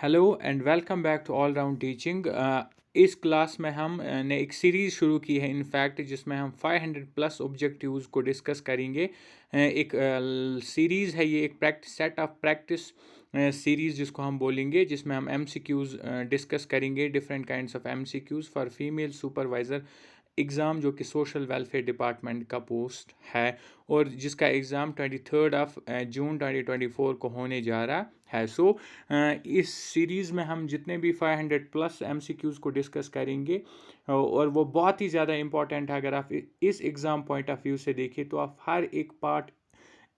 Hello and welcome back to all round teaching. इस class में हम ने एक सीरीज़ शुरू की है इनफैक्ट जिसमें हम 500 प्लस ऑब्जेक्टिव्स को डिस्कस करेंगे। एक सीरीज़ है ये, एक practice set of practice series जिसको हम बोलेंगे, जिसमें हम MCQs डिस्कस करेंगे, different kinds of MCQs for female supervisor exam, जो कि सोशल वेलफेयर डिपार्टमेंट का पोस्ट है और जिसका एग्ज़ाम 23 जून 2024 को होने जा रहा है। इस सीरीज़ में हम जितने भी 500 प्लस MCQs को डिस्कस करेंगे और वो बहुत ही ज़्यादा इम्पॉर्टेंट है। अगर आप इस एग्ज़ाम पॉइंट ऑफ व्यू से देखें तो आप हर एक पार्ट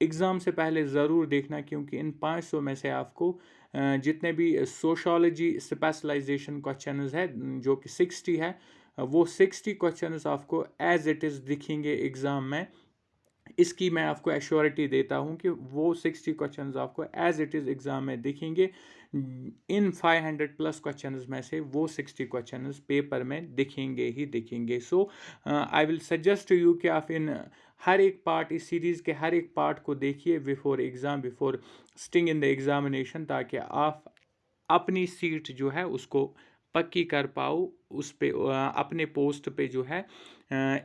एग्ज़ाम से पहले ज़रूर देखना, क्योंकि इन 500 में से आपको जितने भी सोशोलॉजी स्पेशलाइजेशन क्वेश्चंस है जो कि 60 है, वो 60 क्वेश्चंस आपको एज इट इज़ दिखेंगे एग्ज़ाम में। इसकी मैं आपको एश्योरिटी देता हूं कि वो 60 क्वेश्चंस आपको एज इट इज़ एग्ज़ाम में दिखेंगे। इन 500 प्लस क्वेश्चंस में से वो 60 क्वेश्चंस पेपर में दिखेंगे ही दिखेंगे। आई विल सजेस्ट यू कि आप इन हर एक पार्ट, इस सीरीज़ के हर एक पार्ट को देखिए before exam, before sitting in the examination, ताकि आप अपनी सीट जो है उसको पक्की कर पाओ। उस पे अपने पोस्ट पे जो है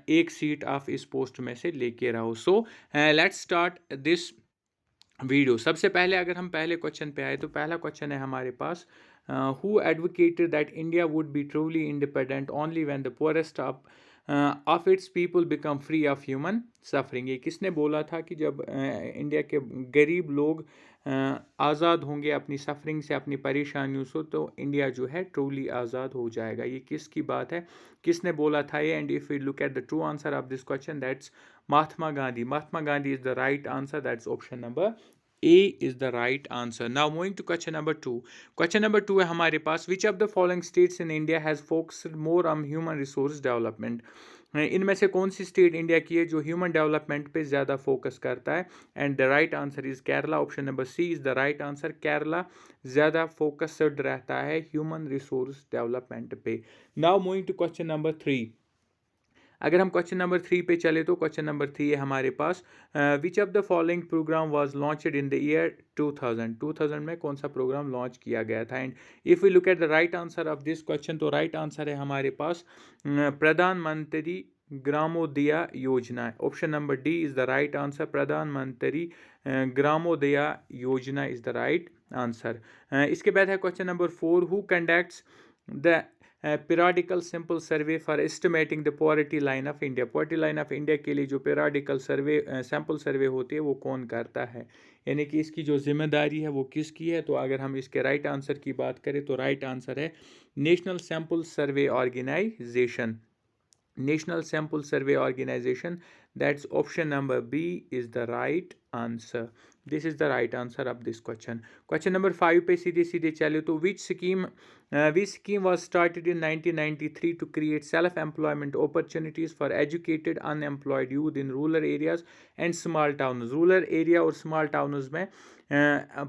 एक सीट आप इस पोस्ट में से लेके रहो। Let's start this video. सबसे पहले अगर हम पहले क्वेश्चन पे आए तो पहला क्वेश्चन है हमारे पास, who advocated that India would be truly independent only when the poorest of its people become free of human suffering. ये किसने बोला था कि जब इंडिया के गरीब लोग आज़ाद होंगे अपनी सफरिंग से, अपनी परेशानियों से, तो इंडिया जो है ट्रूली आज़ाद हो जाएगा। ये किसकी बात है, किसने बोला था ये? And if you look at the true answer of this question, that's Mahatma Gandhi. Mahatma Gandhi is the right answer, that's option number A is the right answer. Now moving to question number 2. Question number 2 है हमारे पास, which of the following states in India has focused more on human resource development? इनमें से कौन सी state India की है जो human development पे ज़्यादा फोकस करता है? And the right answer is Kerala. Option number C is the right answer. Kerala ज़्यादा फोकस्ड रहता है ह्यूमन रिसोर्स डेवलपमेंट पे। Now moving to question number 3। अगर हम क्वेश्चन नंबर 3 पे चले तो क्वेश्चन नंबर 3 है हमारे पास, which of the following program was launched in the year 2000 में कौन सा प्रोग्राम लॉन्च किया गया था? And if you look at the right answer of this question, तो राइट आंसर है हमारे पास Pradhan Mantri Gramodaya Yojana. Option number D is the right answer. Pradhan Mantri Gramodaya योजना इज़ द राइट आंसर। इसके बाद है question number 4, who conducts the periodical simple survey for estimating the poverty line of India? Poverty line of India के लिए जो पीरियडिकल सर्वे sample सर्वे होती है वो कौन करता है, यानी कि इसकी जो जिम्मेदारी है वो किसकी है? तो अगर हम इसके राइट आंसर की बात करें तो राइट आंसर है national sample survey organisation. National Sample Survey Organization, that's option number B is the right answer. This is the right answer of this question. Question number 5 पे सीधे सीधे चले तो which scheme was started in 1993 to create self-employment opportunities for educated unemployed youth in rural areas and small towns? rural area और small towns में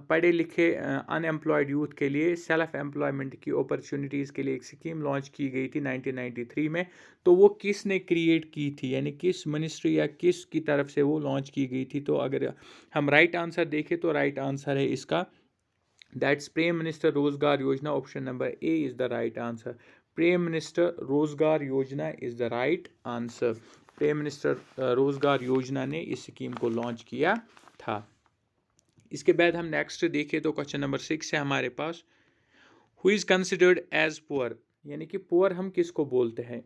पढ़े लिखे unemployed youth के लिए सेल्फ एम्प्लॉयमेंट की अपॉर्चुनिटीज़ के लिए एक स्कीम लॉन्च की गई थी 1993 में। तो वो किसने क्रिएट की थी, यानी किस मिनिस्ट्री या किस की तरफ से वो लॉन्च की गई थी? तो अगर हम राइट आंसर देखें तो राइट आंसर है इसका, दैट्स प्राइम मिनिस्टर रोजगार योजना। Option number A is the right answer. Prime minister रोजगार योजना is the right answer. Prime minister रोजगार योजना ने इस स्कीम को लॉन्च किया था। इसके बाद हम नेक्स्ट देखें तो क्वेश्चन नंबर 6 है हमारे पास, who is considered as poor? यानी कि पुअर हम किसको बोलते हैं?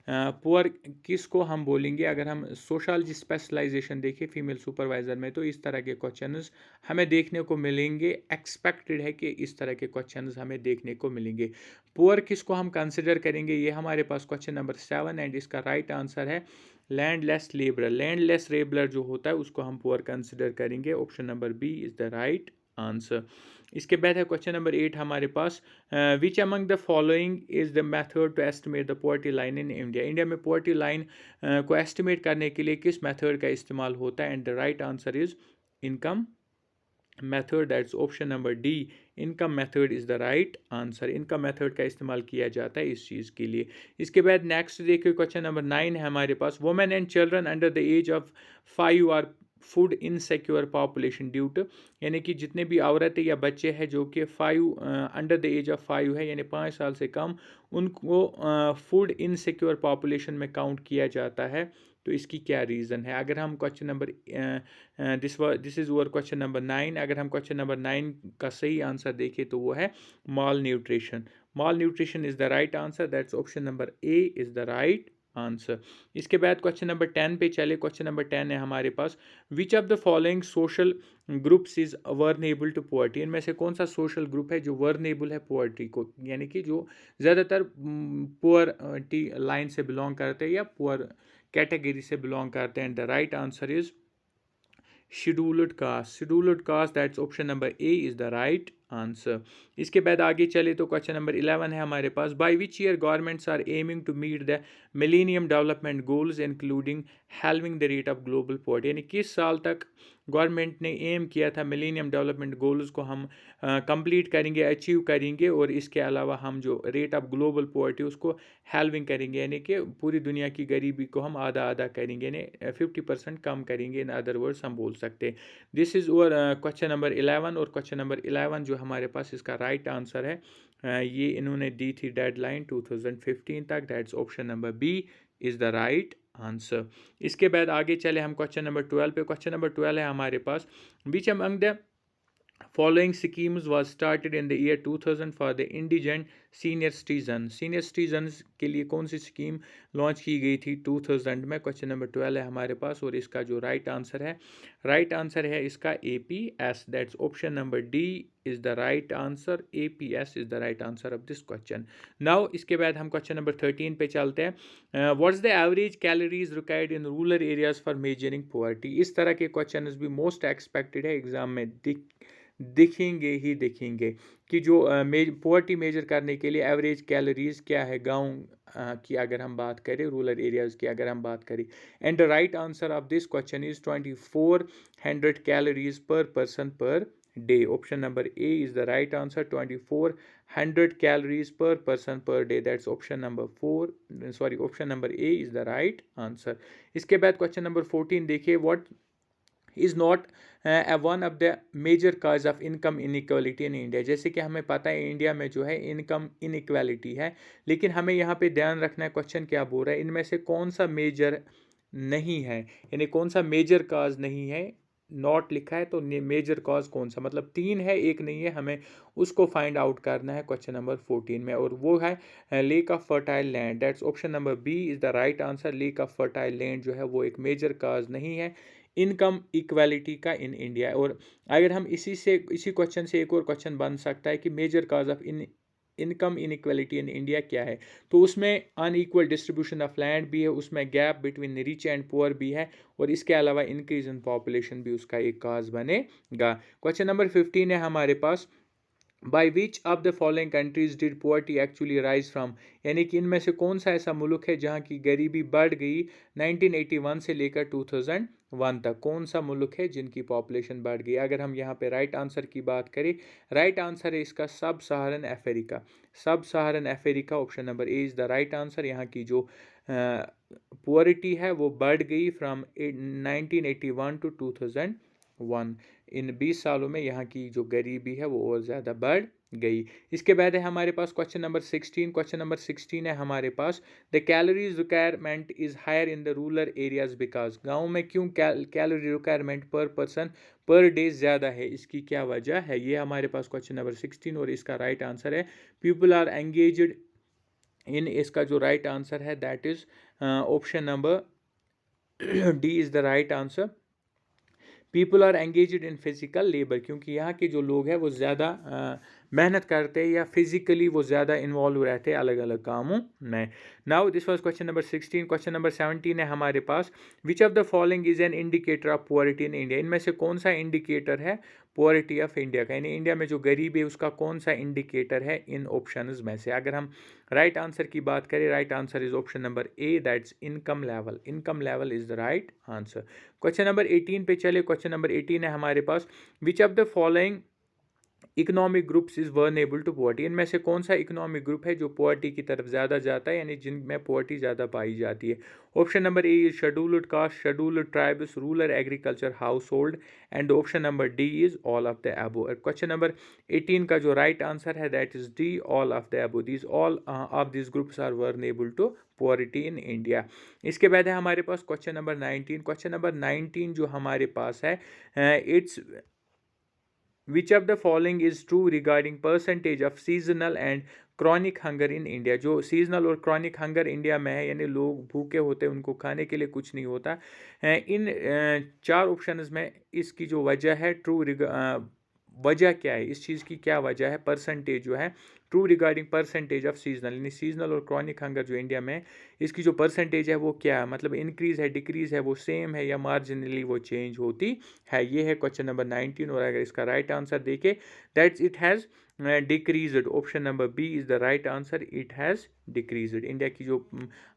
पुअर किसको हम बोलेंगे? अगर हम सोशोलॉजी स्पेशलाइजेशन देखें फीमेल सुपरवाइज़र में, तो इस तरह के क्वेश्चंस हमें देखने को मिलेंगे। एक्सपेक्टेड है कि इस तरह के क्वेश्चंस हमें देखने को मिलेंगे। पुअर किसको हम कंसिडर करेंगे? ये हमारे पास क्वेश्चन नंबर 7 एंड इसका राइट आंसर है लैंडलेस लेबरर। लैंडलेस लेबरर जो होता है उसको हम पुअर कंसिडर करेंगे। Option number B is the right answer. इसके बाद है क्वेश्चन नंबर 8 हमारे पास, which among the following is the method to estimate the poverty line in India? India में पॉवर्टी लाइन को एस्टिमेट करने के लिए किस मेथड का इस्तेमाल होता है? And the right answer is income method, that's option number D. Income method is the right answer. Income method का इस्तेमाल किया जाता है इस चीज़ के लिए। इसके बाद नेक्स्ट देखिए क्वेश्चन नंबर 9 है हमारे पास, women and children under the age of 5 are food insecure population due to, यानी कि जितने भी औरतें या बच्चे हैं जो कि 5 अंडर द एज ऑफ 5 है, यानी 5 साल से कम, उनको फूड इनसिक्योर पॉपुलेशन में काउंट किया जाता है। तो इसकी क्या रीज़न है? अगर हम question number this is over question number 9। अगर हम क्वेश्चन नंबर 9 का सही आंसर देखें तो वो है malnutrition. Malnutrition is the right answer, that's option number A is the right answer. इसके बाद क्वेश्चन नंबर 10 पे चले। क्वेश्चन नंबर 10 है हमारे पास, which of the following social groups is vulnerable to poverty. इनमें से कौन सा सोशल ग्रुप है जो वर्नेबल है पोवर्टी को, यानी कि जो ज़्यादातर पुअर लाइन से बिलोंग करते हैं या पुअर कैटेगरी से बिलोंग करते हैं। The right answer is scheduled caste. Scheduled caste, that's option number A is the right answer. इसके बाद आगे चले तो क्वेश्चन नंबर 11 है हमारे पास, by which year governments are aiming to meet the millennium development goals including halving the rate of global poverty, यानी किस साल तक गवर्नमेंट ने एम किया था मिलेनियम डेवलपमेंट गोल्स को हम कंप्लीट करेंगे, अचीव करेंगे, और इसके अलावा हम जो रेट ऑफ ग्लोबल पॉवर्टी उसको हेल्विंग करेंगे, यानी कि पूरी दुनिया की गरीबी को हम आधा आधा करेंगे, यानी 50% कम करेंगे। इन अदर वर्ड्स हम बोल सकते हैं। This is over question number 11, और क्वेश्चन नंबर 11 जो हमारे पास इसका राइट आंसर है, ये इन्होंने दी थी डेडलाइन 2015 तक, that's option number B is the right answer. इसके बाद आगे चले हम क्वेश्चन नंबर 12 पे। क्वेश्चन नंबर 12 है हमारे पास, which among the following schemes was started in the year 2000 for the indigent senior citizen। senior citizens के लिए कौन सी स्कीम लॉन्च की गई थी 2000 में? क्वेश्चन नंबर 12 है हमारे पास, और इसका जो राइट आंसर है इसका APS, that's option number D is the right answer. APS is the right answer of this question. Now इसके बाद हम क्वेश्चन नंबर 13 पे चलते हैं। What's the average calories required in rural areas for measuring poverty. इस तरह के question भी मोस्ट एक्सपेक्टेड है एग्जाम में, दिखेंगे कि जो पॉवर्टी मेजर करने के लिए एवरेज कैलोरीज क्या है गांव की अगर हम बात करें, रूरल एरियाज़ की अगर हम बात करें। And the right answer of this question is 2400 calories per person per day. Option number A is the right answer, 2400 calories per person per day, that's option number A is the right answer. इसके बाद question number 14 देखिए, what is not one of the major cause of income inequality in India. जैसे कि हमें पता है India में जो है इनकम इनइक्वालिटी है, लेकिन हमें यहाँ पे ध्यान रखना है क्वेश्चन क्या बोल रहा है, इनमें से कौन सा मेजर नहीं है, यानी कौन सा मेजर काज नहीं है। नॉट लिखा है तो मेजर कॉज कौन सा, मतलब 3 है एक नहीं है, हमें उसको फाइंड आउट करना है क्वेश्चन नंबर 14 में, और वो है lack of fertile land, that's option number B is the right answer. Lack of fertile land जो है वो एक मेजर काज नहीं है इनकम इक्वालिटी का इन इंडिया। और अगर हम इसी क्वेश्चन से एक और क्वेश्चन बन सकता है कि major cause of income inequality in India क्या है, तो उसमें अनइक्वल डिस्ट्रीब्यूशन ऑफ लैंड भी है, उसमें gap between rich and poor भी है, और इसके अलावा इंक्रीज इन पॉपुलेशन भी उसका एक काज बनेगा। क्वेश्चन नंबर 15 है हमारे पास, by which of the following countries did poverty actually rise from, यानी कि इनमें से कौन सा ऐसा मुल्क है जहाँ की गरीबी बढ़ गई 1981 से लेकर 2001 तक, कौन सा मुल्क है जिनकी पॉपुलेशन बढ़ गई। अगर हम यहाँ पे राइट आंसर की बात करें, राइट आंसर है इसका सब सहारन अफ्रीका। सब सहारन Africa, option number A is the right answer. यहाँ की जो पुअरिटी है वो बढ़ गई फ्राम 1981 टू 2001। इन 20 सालों में यहाँ की जो गरीबी है वो और ज़्यादा बढ़ गई। इसके बाद है हमारे पास क्वेश्चन नंबर 16। क्वेश्चन नंबर 16 है हमारे पास, the calories requirement is higher in the rural areas because. गाँव में क्यों calorie requirement per person per day ज़्यादा है, इसकी क्या वजह है, ये हमारे पास क्वेश्चन नंबर 16, और इसका राइट आंसर है पीपल आर एंगेज्ड इन। इसका जो राइट आंसर है that is option number D is the right answer. People are engaged in physical labour, क्योंकि यहाँ के जो लोग हैं वो ज़्यादा मेहनत करते हैं या फिजिकली वो ज़्यादा इन्वॉल्व रहते हैं अलग अलग कामों में। Now this was question number 16। Question number 17 है हमारे पास, which of the following is an indicator of poverty in India. इनमें से कौन सा इंडिकेटर है पुअरिटी ऑफ इंडिया का, यानी इंडिया में जो गरीब है उसका कौन सा इंडिकेटर है इन ऑप्शंस में से। अगर हम राइट आंसर की बात करें, right answer is option number A, that's income level. Income level is the right answer. Question number 18 पे चले। क्वेश्चन नंबर 18 है हमारे पास, which of the following economic groups is vulnerable to poverty. इनमें से कौन सा इकोनॉमिक ग्रुप है जो पॉवर्टी की तरफ ज़्यादा जाता है, यानी जिनमें पॉवर्टी ज़्यादा पाई जाती है? Option number A is scheduled caste, scheduled tribes, rural agriculture household, and option number D is all of the above. Question number 18 का जो राइट आंसर है that is D, all of the above. These all of this groups are vulnerable to poverty in India. इसके बाद है हमारे पास question number 19। Question number 19 जो हमारे पास है, it's which of the following is true regarding percentage of seasonal and chronic hunger in India. जो सीजनल और क्रॉनिक हंगर इंडिया में है, यानी लोग भूखे होते हैं, उनको खाने के लिए कुछ नहीं होता। इन चार ऑप्शंस में इसकी जो वजह है वजह क्या है, इस चीज़ की क्या वजह है? परसेंटेज जो है true regarding percentage of seasonal, यानी सीजनल और क्रॉनिक हंगर जो इंडिया में है, इसकी जो परसेंटेज है वो क्या है, मतलब इंक्रीज है, डिक्रीज है, वो सेम है, या मार्जिनली वो चेंज होती है। ये है क्वेश्चन नंबर 19। और अगर इसका राइट आंसर देखें that's it has decreased. Option number B is the right answer, it has decreased. India की जो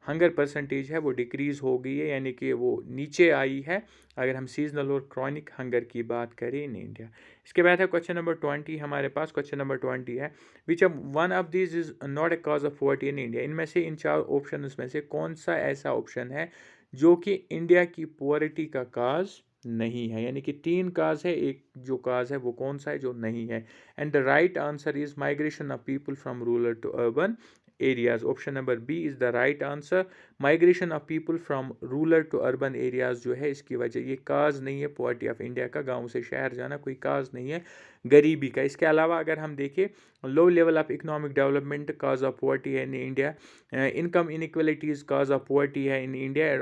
हंगर परसेंटेज है वो डिक्रीज हो गई है, यानी कि वो नीचे आई है अगर हम सीजनल और क्रॉनिक हंगर की बात करें इन इंडिया। इसके बाद है क्वेश्चन नंबर 20 हमारे पास। क्वेश्चन नंबर 20 है which one of this is not a cause of poverty in India. इनमें से, इन चार ऑप्शन में से कौन सा ऐसा ऑप्शन है जो कि इंडिया की पॉवर्टी का काज नहीं है? यानी कि तीन काज है, एक जो काज है वो कौन सा है जो नहीं है? And the right answer is migration of people from rural to urban areas. Option number B is the right answer, migration of people from rural to urban areas जो है इसकी वजह, ये काज नहीं है पॉवर्टी ऑफ इंडिया का। गांव से शहर जाना कोई काज नहीं है गरीबी का। इसके अलावा अगर हम देखें, low level of economic development cause of poverty है in India, income inequalities cause of poverty है in India,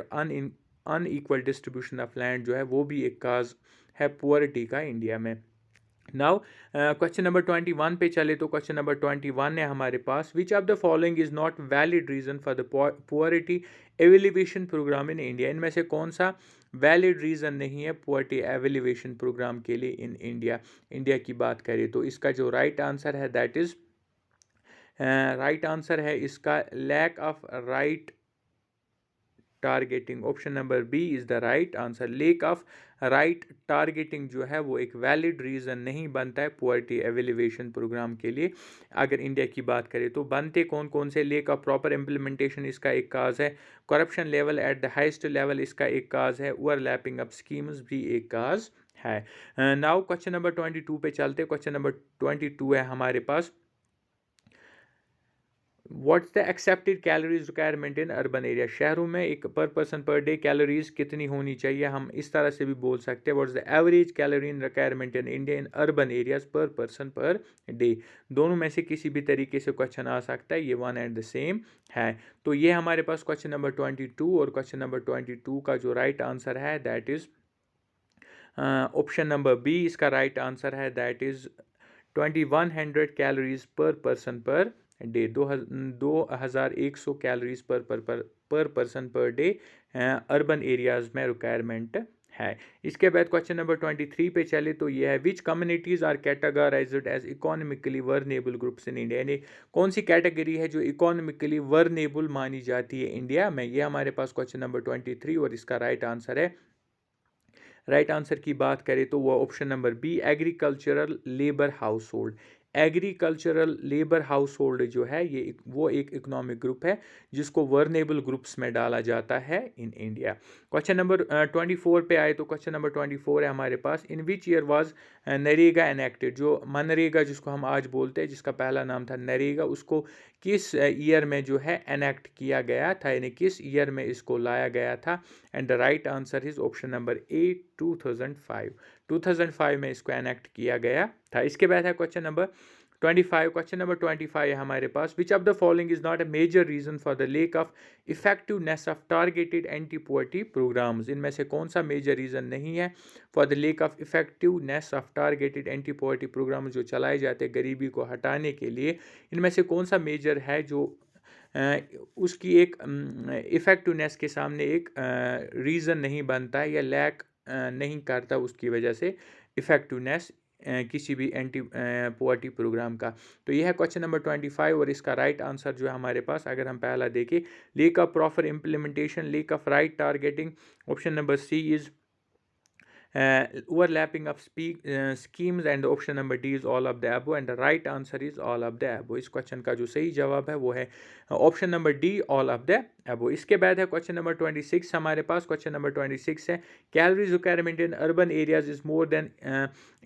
unequal distribution of land जो है वो भी एक काज है पॉवर्टी का इंडिया में। नाउ क्वेश्चन नंबर 21 पे चले तो क्वेश्चन नंबर 21 है हमारे पास, which of the following is not valid reason for the poverty evaluation programme in India. इनमें से कौन सा वैलिड रीज़न नहीं है पॉवर्टी एवेल्यूएशन प्रोग्राम के लिए इन इंडिया? इंडिया की बात करें तो इसका जो राइट आंसर है दैट इज़, राइट आंसर है इसका lack of right targeting. Option number B is the right answer. Lack of right targeting जो है वो एक वैलिड रीज़न नहीं बनता है पॉवर्टी एवेल्यूएशन प्रोग्राम के लिए। अगर इंडिया की बात करें तो बनते कौन कौन से? लेक ऑफ प्रॉपर इम्प्लीमेंटेशन इसका एक काज है, corruption level at the highest level इसका एक काज है, ओवरलैपिंग ऑफ स्कीम्स भी एक काज है। नाउ क्वेश्चन नंबर 22 पे चलते। क्वेश्चन नंबर 22 है हमारे पास, what's the accepted calories requirement in urban area. शहरों में एक पर पर्सन पर डे कैलोरीज कितनी होनी चाहिए? हम इस तरह से भी बोल सकते हैं, what's the average calorie in requirement in India in urban areas पर पर्सन पर डे। दोनों में से किसी भी तरीके से क्वेश्चन आ सकता है, ये वन एंड द सेम है। तो ये हमारे पास क्वेश्चन नंबर 22 और क्वेश्चन नंबर 22 का जो राइट आंसर है that is option number B इसका राइट आंसर है, that is 2100 calories per person per day. 2100 calories per person per day urban areas में रिक्वायरमेंट है। इसके बाद क्वेश्चन नंबर 23 पे चले तो ये है, which communities are categorised as economically vulnerable groups in India. यानी कौन सी कैटेगरी है जो इकोनॉमिकली वर्नेबल मानी जाती है इंडिया में? ये हमारे पास क्वेश्चन नंबर 23 और इसका राइट आंसर है, राइट आंसर की बात करें तो वो option number B, agricultural labour household. Agricultural labour household जो है ये वो एक इकोनॉमिक ग्रुप है जिसको वर्नेबल ग्रुप्स में डाला जाता है इन इंडिया। क्वेश्चन नंबर 24 पे आए तो क्वेश्चन नंबर 24 है हमारे पास, in which year was NREGA enacted. जो मनरेगा जिसको हम आज बोलते हैं, जिसका पहला नाम था नरेगा, उसको किस ईयर में जो है एनेक्ट किया गया था, यानी किस ईयर में इसको लाया गया था? And the right answer is option number ए, 2005। 2005 में इसको एनेक्ट किया गया था। इसके बाद है क्वेश्चन नंबर 25। क्वेश्चन नंबर 25 है हमारे पास, which of the following is not a major reason for the lack of effectiveness of targeted anti poverty programmes. इनमें से कौन सा मेजर रीजन नहीं है for the lack of effectiveness of targeted anti poverty programme जो चलाए जाते हैं गरीबी को हटाने के लिए? इनमें से कौन सा मेजर है जो उसकी एक इफ़ेक्टिवनेस के सामने एक रीज़न नहीं बनता है या लैक नहीं करता उसकी वजह से इफ़ेक्टिवनेस किसी भी एंटी पॉवर्टी प्रोग्राम का? तो यह है क्वेश्चन नंबर 25 और इसका राइट आंसर जो है हमारे पास, अगर हम पहला देखें, lack of proper implementation, lack of right targeting, option number C is overlapping of schemes, and option number D is all of the above, and the right answer is all of the above. इस question का जो सही जवाब है वो है option number D, all of the above. इसके बाद है क्वेश्चन नंबर 26 हमारे पास। क्वेश्चन नंबर 26 है calories requirement in urban areas is more than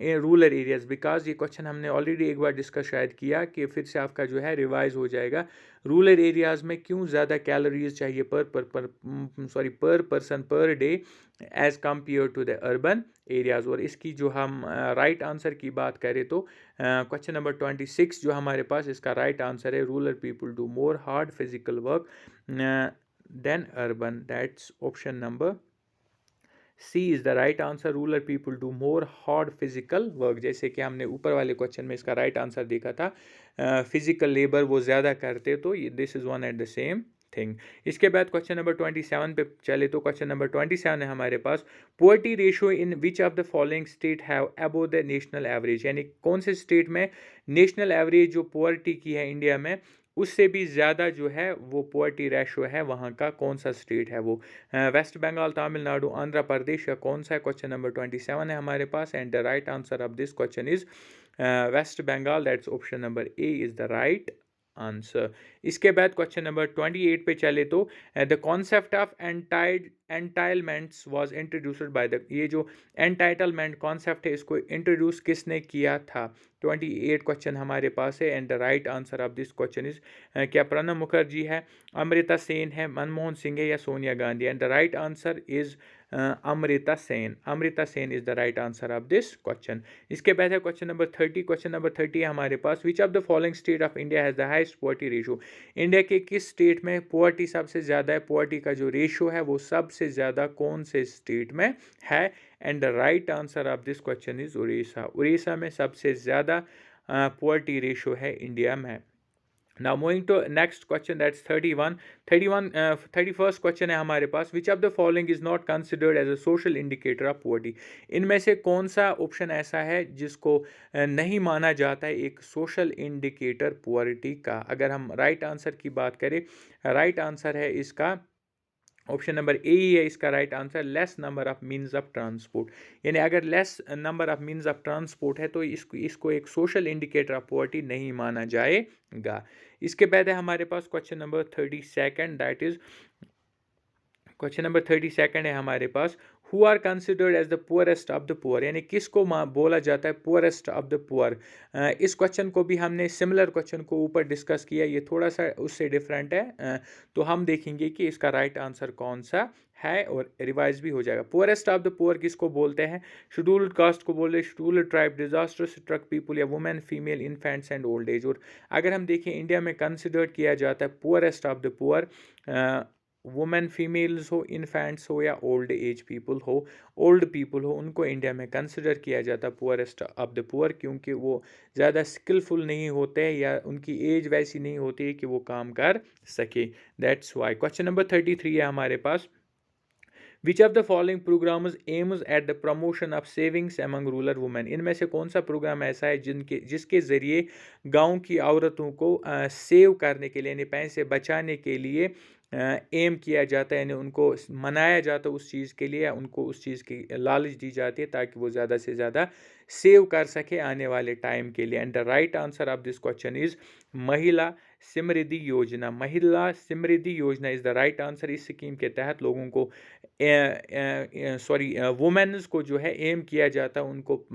rural areas because. ये क्वेश्चन हमने ऑलरेडी एक बार डिस्कस शायद किया, कि फिर से आपका जो है रिवाइज हो जाएगा। रूरल एरियाज़ में क्यों ज़्यादा कैलोरीज चाहिए per person per day as compare to the urban areas. और इसकी जो हम राइट आंसर की बात करें तो क्वेश्चन नंबर 26 जो हमारे पास, इसका राइट आंसर है rural people do more hard physical work than urban. That's option number C is the right answer. Rural people do more hard physical work. जैसे कि हमने ऊपर वाले क्वेश्चन में इसका राइट आंसर देखा था, फिजिकल लेबर वो ज़्यादा करते, तो this is one at the same thing. इसके बाद क्वेश्चन नंबर 27 पे चले तो क्वेश्चन नंबर 27 है हमारे पास, poverty ratio in which of the following state have above the national average. यानी कौन से स्टेट में नेशनल एवरेज जो पोवर्टी की है इंडिया में, उससे भी ज़्यादा जो है वो पोवर्टी रेशो है, वहाँ का कौन सा स्टेट है वो। वेस्ट बंगाल, तमिलनाडु, आंध्र प्रदेश या कौन सा है। क्वेश्चन नंबर 27 है हमारे पास, and the right answer of this question is West Bengal. That's option number A is the right answer. इसके बाद क्वेश्चन नंबर 28 पे चले तो the concept of entitlements was introduced by the. ये जो एंटाइटलमेंट कॉन्सेप्ट है इसको इंट्रोड्यूस किसने किया था। 28 क्वेश्चन हमारे पास है, and the right answer of this question is क्या प्रणब मुखर्जी है, अमृता सेन है, मनमोहन सिंह है या Sonia Gandhi. And the right answer is Amrita Sen. Amrita Sen is the right answer of this question. इसके बाद है क्वेश्चन नंबर 30। क्वेश्चन नंबर 30 हमारे पास, which of the following state of India has the highest poverty ratio. India के किस स्टेट में पोवर्टी सबसे ज़्यादा है, पोवर्टी का जो रेशियो है वो सबसे ज़्यादा कौन से स्टेट में है। And the right answer of this question is Orissa. Orissa में सबसे ज़्यादा पोवर्टी रेशियो है इंडिया में। Now moving to next question, that's 31st question है हमारे पास, which of the following is not considered as a social indicator of poverty। इनमें से कौन सा ऑप्शन ऐसा है जिसको नहीं माना जाता है एक सोशल इंडिकेटर पोवर्टी का। अगर हम राइट आंसर की बात करें, राइट आंसर है इसका ऑप्शन नंबर ए ही है इसका right answer, less number of means of transport. यानी अगर less number of means of transport है तो इसको एक सोशल इंडिकेटर ऑफ पोवर्टी नहीं माना जाएगा। इसके बाद है हमारे पास question number 32, that is question number 32 है हमारे पास, who are considered as the poorest of the poor. यानी किसको बोला जाता है पुअरेस्ट ऑफ द पुअर। इस क्वेश्चन को भी हमने सिमिलर क्वेश्चन को ऊपर डिस्कस किया, ये थोड़ा सा उससे डिफरेंट है। तो हम देखेंगे कि इसका राइट आंसर कौन सा है और रिवाइज भी हो जाएगा। पुअरेस्ट ऑफ द पुअर किसको बोलते हैं, शेड्यूल्ड कास्ट को बोलते हैं, scheduled tribe, disaster struck people या women, female, infants and old age. और अगर हम देखें इंडिया में कंसिडर्ड किया जाता है poorest of the poor, women females हो, इन्फेंट्स हो या ओल्ड एज पीपल हो, ओल्ड पीपल हो, उनको इंडिया में कंसिडर किया जाता है पुअरेस्ट ऑफ द पुअर, क्योंकि वो ज़्यादा स्किलफुल नहीं होते हैं या उनकी एज वैसी नहीं होती है कि वो काम कर सके। That's why. क्वेश्चन नंबर 33 है हमारे पास, which of the following programmes aims at the promotion of savings among rural women. इनमें से कौन सा प्रोग्राम ऐसा है जिसके ज़रिए गांव की औरतों को सेव करने के लिए, यानी पैसे बचाने के लिए एम किया जाता है, यानी उनको मनाया जाता है उस चीज़ के लिए, उनको उस चीज़ की लालच दी जाती है ताकि वो ज़्यादा से ज़्यादा सेव कर सके आने वाले टाइम के लिए। And the right answer of this question is महिला समृद्धि योजना। महिला समृद्धि योजना इज़ द राइट आंसर। इस स्कीम के तहत लोगों को वुमेन्स को जो है एम किया जाता है, उनको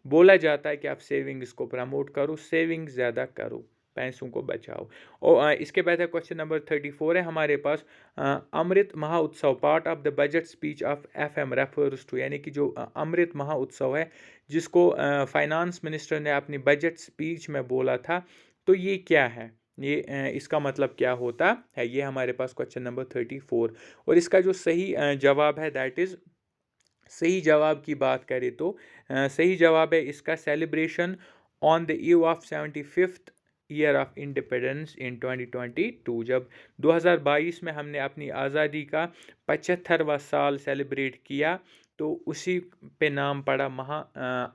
बोला जाता है कि आप सेविंग्स को प्रमोट करो, सेविंग्स ज़्यादा करो, पैसों को बचाओ। और इसके बाद है क्वेश्चन नंबर 34 है हमारे पास, Amrit Mahotsav part of the budget speech of FM refers to. यानी कि जो अमृत महोत्सव है जिसको फाइनेंस मिनिस्टर ने अपनी बजट स्पीच में बोला था, तो ये क्या है, ये इसका मतलब क्या होता है, ये हमारे पास क्वेश्चन नंबर 34। और इसका जो सही जवाब है दैट इज़, सही जवाब की बात करें तो सही जवाब है इसका, celebration on the eve of 75th year of independence in 2022। जब 2022 में हमने अपनी आज़ादी का 75वां साल सेलिब्रेट किया, तो उसी पे नाम पड़ा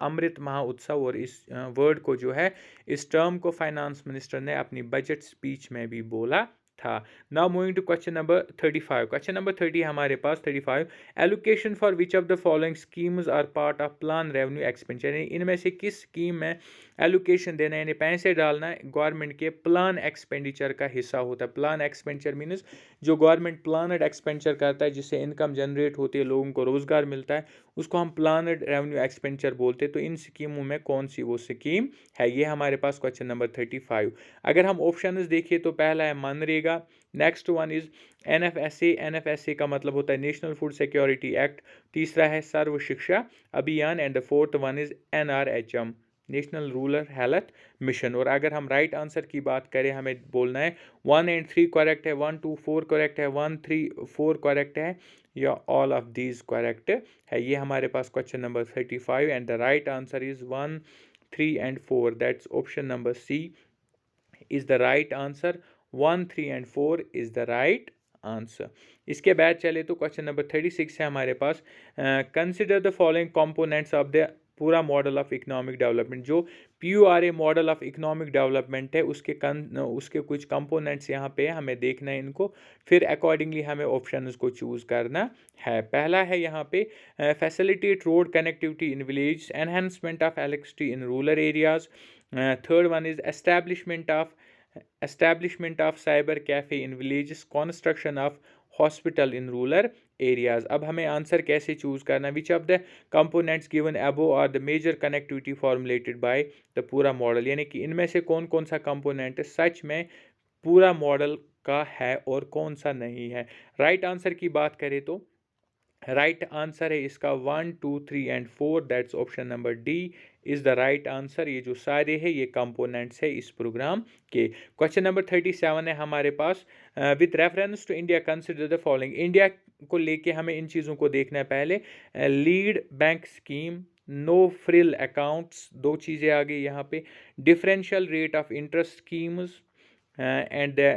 अमृत महोत्सव। और इस वर्ड को जो है, इस टर्म को फाइनेंस मिनिस्टर ने अपनी बजट स्पीच में भी बोला था। Now moving to question number 35। Question number 30 हमारे पास 35, allocation for which of the following schemes are part of plan revenue expenditure, यानी इनमें से किस स्कीम में एलोकेशन देना यानी पैसे डालना गवर्नमेंट के प्लान एक्सपेंडिचर का हिस्सा होता है। प्लान एक्सपेंडिचर मीन्स जो गवर्नमेंट प्लानड एक्सपेंडिचर करता है जिससे इनकम जनरेट होती है, लोगों को रोजगार मिलता है, उसको हम प्लानड रेवेन्यू एक्सपेंडिचर बोलते हैं। तो इन स्कीमों में कौन सी वो स्कीम है, ये हमारे पास क्वेश्चन नंबर 35। अगर हम ऑप्शंस देखिए तो पहला है MNREGA, next one is NFSA, NFSA का मतलब होता है नेशनल फूड सिक्योरिटी एक्ट, तीसरा है सर्व शिक्षा अभियान, and the fourth one is NRHM, national rural health mission. और अगर हम राइट आंसर की बात करें, हमें बोलना है 1 एंड 3 करेक्ट है, 1 2 4 करेक्ट है, 1 3 4 करेक्ट है, या ऑल ऑफ दीज करेक्ट है। ये हमारे पास question number 35 and the right answer is 1 3 and 4, that's option number C is the right answer। 1 3 and 4 is the right answer. इसके बाद चले तो क्वेश्चन नंबर 36 है हमारे पास, consider the following components of the पूरा मॉडल ऑफ इकोनॉमिक डेवलपमेंट। जो PURA model of economic development है उसके कुछ कंपोनेंट्स यहाँ पे हमें देखना है इनको, फिर अकॉर्डिंगली हमें ऑप्शंस को चूज़ करना है। पहला है यहाँ पे facilitate road connectivity in village, enhancement of electricity in rural areas, third one is establishment of cyber cafe in villages, construction of hospital in rural areas। अब हमें आंसर कैसे चूज करना, which of the components given above are the major connectivity formulated by the पूरा model, यानी कि इनमें से कौन कौन सा कंपोनेंट सच में पूरा मॉडल का है और कौन सा नहीं है। राइट आंसर की बात करें तो राइट आंसर है इसका 1 2 3 and 4, that's option number D is the right answer. ये जो सारे हैं ये कंपोनेंट्स है इस प्रोग्राम के। क्वेश्चन नंबर 37 है हमारे पास, with reference to India consider the following. India को लेके हमें इन चीज़ों को देखना है पहले, lead bank scheme, no frill accounts, दो चीज़ें आ गई यहाँ पे, differential rate of interest schemes, and the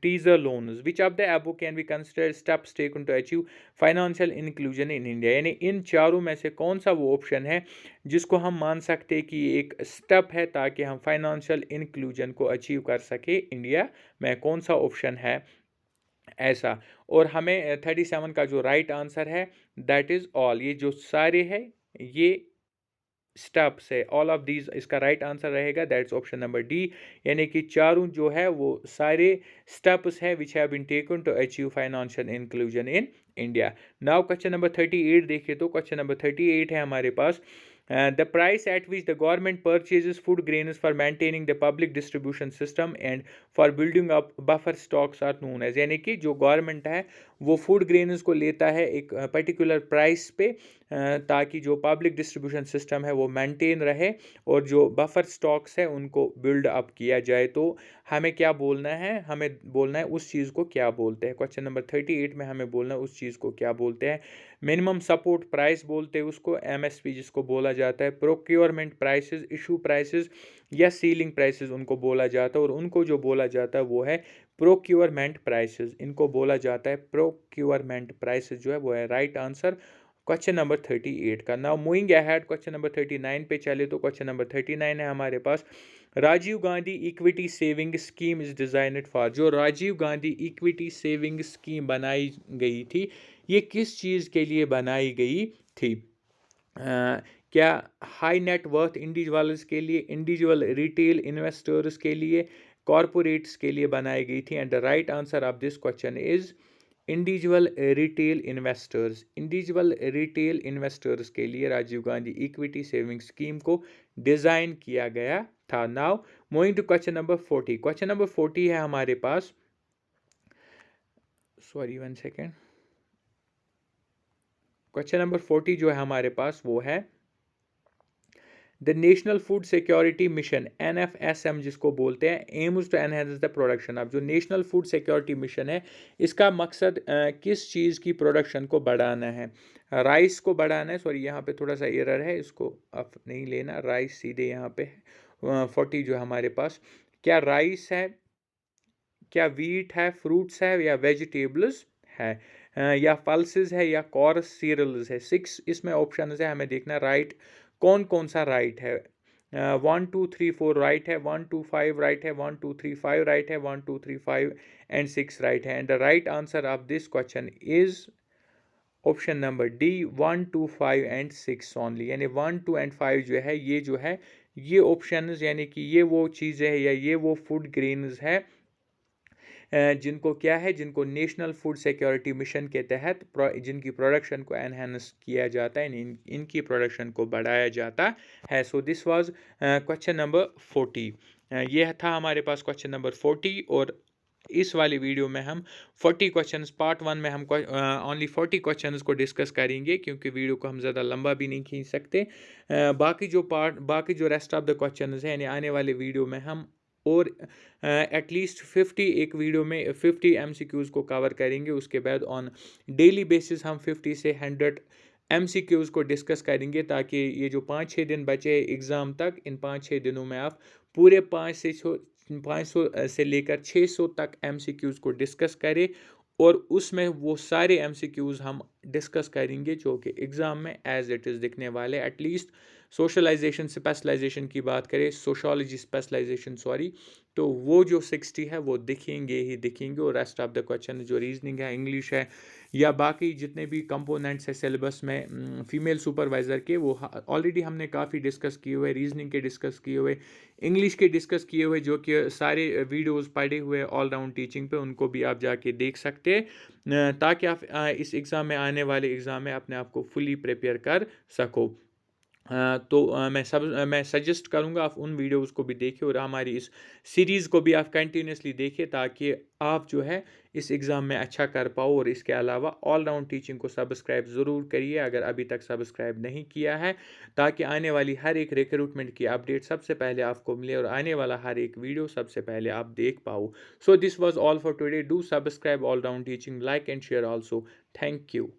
teaser loans, which of the above can be considered steps taken to achieve financial inclusion in India। यानी इन चारों में से कौन सा वो ऑप्शन है जिसको हम मान सकते हैं कि एक स्टेप है ताकि हम फाइनेंशियल इंक्लूजन को अचीव कर सके इंडिया में, कौन सा ऑप्शन है ऐसा। और हमें 37 का जो राइट आंसर है दैट इज ऑल, ये जो सारे हैं ये स्टेप्स है, ऑल ऑफ दीज इसका राइट आंसर रहेगा, दैट्स ऑप्शन नंबर D, यानी कि चारों जो है वो सारे स्टेप्स है which have been taken to achieve financial inclusion in India. Now question number 38 देखिए तो क्वेश्चन नंबर 38 है हमारे पास, the price at which the government purchases food grains for maintaining the public distribution system and for building up buffer stocks are known as, यानी कि जो government है वो food grains को लेता है एक पर्टिकुलर प्राइस पे ताकि जो पब्लिक डिस्ट्रीब्यूशन सिस्टम है वो मेंटेन रहे और जो बफर स्टॉक्स है उनको बिल्ड अप किया जाए। तो हमें क्या बोलना है, हमें बोलना है उस चीज़ को क्या बोलते हैं। क्वेश्चन नंबर 38 में हमें बोलना है उस चीज़ को क्या बोलते हैं। मिनिमम सपोर्ट प्राइस बोलते हैं उसको, MSP जिसको बोला जाता है, प्रोक्योरमेंट प्राइसेस, इशू प्राइसेस या सीलिंग प्राइसेस उनको बोला जाता है, और उनको जो बोला जाता है वो है प्रोक्योरमेंट प्राइसेस, इनको बोला जाता है प्रोक्योरमेंट प्राइसेस जो है वो है राइट आंसर क्वेश्चन नंबर 38 का। Now moving ahead question number 39 पे चले तो क्वेश्चन नंबर 39 है हमारे पास, Rajiv Gandhi equity saving scheme is designed for. जो Rajiv Gandhi equity saving scheme बनाई गई थी ये किस चीज़ के लिए बनाई गई थी, क्या हाई नेट वर्थ इंडिविजुअल्स के लिए, इंडिविजुअल रिटेल इन्वेस्टर्स के लिए, कॉरपोरेट्स के लिए बनाई गई थी, and the right answer of this question is individual retail investors. Individual retail investors के लिए Rajiv Gandhi equity saving scheme को डिज़ाइन किया गया था। Now moving to question number 40। Question number 40 है हमारे पास, सॉरी 1 सेकेंड, क्वेश्चन नंबर 40 जो है हमारे पास वो है the national food security mission NFSM जिसको बोलते हैं, aims to enhance the production. अब जो नेशनल फूड सिक्योरिटी मिशन है इसका मकसद किस चीज़ की प्रोडक्शन को बढ़ाना है, राइस को बढ़ाना है, सॉरी यहाँ पे थोड़ा सा एरर है, इसको आप नहीं लेना, राइस सीधे यहाँ पे 40 जो हमारे पास, क्या राइस है, क्या वीट है, फ्रूट्स है, या वेजिटेबल्स है, या पल्सेस है, या कॉर्स सीरियल्स है। 6 इसमें ऑप्शन है, हमें देखना राइट कौन कौन सा राइट है। 1 2 3 4 राइट है, 1 2 5 राइट है, 1 2 3 5 राइट है, 1 2 3 5 and 6 राइट है, and the right answer of this question is option number D 1 2 5 and 6 only, यानी 1 2 and 5 जो है ये ऑप्शंस, यानी कि ये वो चीज़ें हैं या ये वो फूड ग्रेन्स है जिनको क्या है, जिनको नेशनल फूड सिक्योरिटी मिशन के तहत जिनकी प्रोडक्शन को एनहांस किया जाता है, इनकी प्रोडक्शन को बढ़ाया जाता है। So this was question number 40। ये था हमारे पास क्वेश्चन नंबर 40, और इस वाली वीडियो में हम 40 क्वेश्चंस, पार्ट 1 में हम ओनली 40 क्वेश्चंस को डिस्कस करेंगे, क्योंकि वीडियो को हम ज़्यादा लंबा भी नहीं खींच सकते। बाकी जो रेस्ट ऑफ द क्वेश्चंस हैं, यानी आने वाले वीडियो में हम और एटलीस्ट 50, एक वीडियो में 50 MCQs को कवर करेंगे। उसके बाद ऑन डेली बेसिस हम 50 से 100 MCQs को डिस्कस करेंगे, ताकि ये जो 5-6 दिन बचे एग्ज़ाम तक, इन 5-6 दिनों में आप पूरे 500 से लेकर 600 तक MCQs को डिस्कस करें, और उसमें वो सारे MCQs हम डिस्कस करेंगे जो कि एग्ज़ाम में एज इट इज़ दिखने वाले। एटलीस्ट सोशलाइजेशन स्पेशलाइजेशन की बात करें, सोशोलॉजी स्पेशलाइजेशन सॉरी, तो वो जो 60 है वो दिखेंगे ही दिखेंगे, और रेस्ट ऑफ द क्वेश्चन जो रीजनिंग है, इंग्लिश है, या बाकी जितने भी कंपोनेंट्स है सिलेबस में फीमेल सुपरवाइज़र के, वो ऑलरेडी हमने काफ़ी डिस्कस किए हुए, रीजनिंग के डिस्कस किए हुए, इंग्लिश के डिस्कस किए हुए, जो कि सारे वीडियोस पड़े हुए ऑल राउंड टीचिंग पे, उनको भी आप जाके देख सकते हैं, ताकि आप इस एग्ज़ाम में, आने वाले एग्ज़ाम में अपने आप को फुली प्रिपेयर कर सको। तो मैं सजेस्ट करूँगा आप उन वीडियोज़ को भी देखें, और हमारी इस सीरीज़ को भी आप कंटिन्यूसली देखें, ताकि आप जो है इस एग्ज़ाम में अच्छा कर पाओ। और इसके अलावा ऑल राउंड टीचिंग को सब्सक्राइब ज़रूर करिए अगर अभी तक सब्सक्राइब नहीं किया है, ताकि आने वाली हर एक रिक्रूटमेंट की अपडेट सबसे पहले आपको मिले, और आने वाला हर एक वीडियो सबसे पहले आप देख पाओ। So this was all for today. Do subscribe all round teaching, like and share also. Thank you.